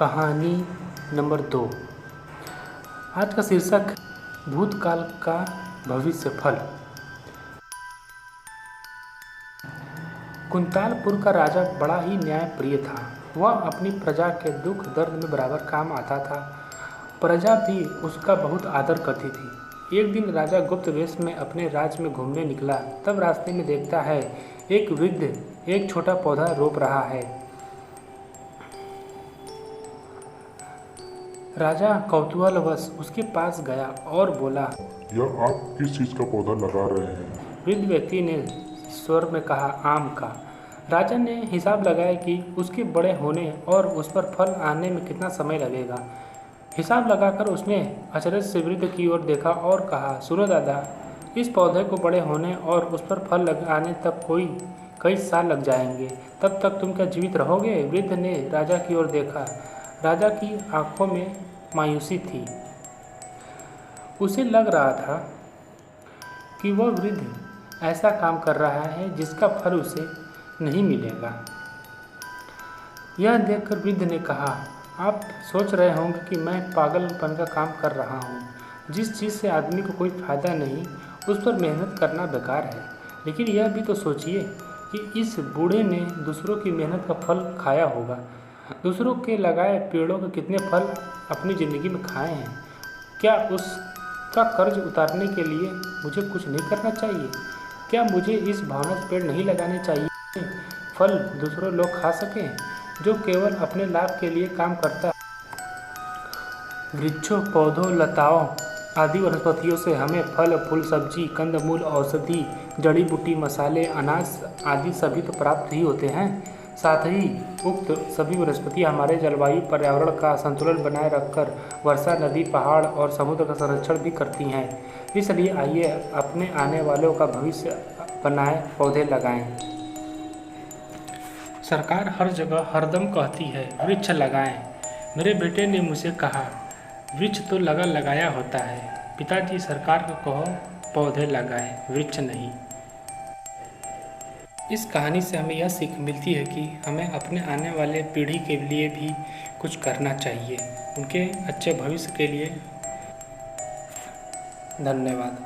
कहानी नंबर 2। आज का शीर्षक भूतकाल का भविष्य फल। कुंतालपुर का राजा बड़ा ही न्यायप्रिय था। वह अपनी प्रजा के दुख दर्द में बराबर काम आता था। प्रजा भी उसका बहुत आदर करती थी। एक दिन राजा गुप्त वेश में अपने राज्य में घूमने निकला। तब रास्ते में देखता है एक वृद्ध एक छोटा पौधा रोप रहा है। राजा कौतूहलवश उसके पास गया और बोला, यह आप किस चीज का पौधा लगा रहे हैं? वृद्ध व्यक्ति ने स्वर में कहा, आम का। राजा ने हिसाब लगाया कि उसके बड़े होने और उस पर फल आने में कितना समय लगेगा। हिसाब लगाकर उसने अचरज से वृद्ध की ओर देखा और कहा, सुनो दादा, इस पौधे को बड़े होने और उस पर फल आने तक कई साल लग जाएंगे। तब तक तुम क्या जीवित रहोगे? वृद्ध ने राजा की ओर देखा। राजा की आंखों में मायूसी थी। उसे लग रहा था कि वह वृद्ध ऐसा काम कर रहा है जिसका फल उसे नहीं मिलेगा। यह देखकर वृद्ध ने कहा, आप सोच रहे होंगे कि मैं पागलपन का काम कर रहा हूँ। जिस चीज़ से आदमी को कोई फायदा नहीं, उस पर मेहनत करना बेकार है। लेकिन यह भी तो सोचिए कि इस बूढ़े ने दूसरों की मेहनत का फल खाया होगा। दूसरों के लगाए पेड़ों के कितने फल अपनी ज़िंदगी में खाए हैं। क्या उसका कर्ज उतारने के लिए मुझे कुछ नहीं करना चाहिए? क्या मुझे इस भावना से पेड़ नहीं लगाने चाहिए फल दूसरों लोग खा सकें, जो केवल अपने लाभ के लिए काम करता है? वृक्षों, पौधों, लताओं आदि वनस्पतियों से हमें फल, फूल, सब्जी, कंदमूल, औषधि, जड़ी बूटी, मसाले, अनाज आदि सभी तो प्राप्त ही होते हैं। साथ ही उक्त सभी वनस्पति हमारे जलवायु पर्यावरण का संतुलन बनाए रखकर वर्षा, नदी, पहाड़ और समुद्र का संरक्षण भी करती हैं। इसलिए आइए अपने आने वालों का भविष्य बनाए पौधे लगाएं। सरकार हर जगह हरदम कहती है वृक्ष लगाएं। मेरे बेटे ने मुझे कहा, वृक्ष तो लगाया होता है। पिताजी, सरकार को कहो पौधे लगाएं, वृक्ष नहीं। इस कहानी से हमें यह सीख मिलती है कि हमें अपने आने वाले पीढ़ी के लिए भी कुछ करना चाहिए, उनके अच्छे भविष्य के लिए। धन्यवाद।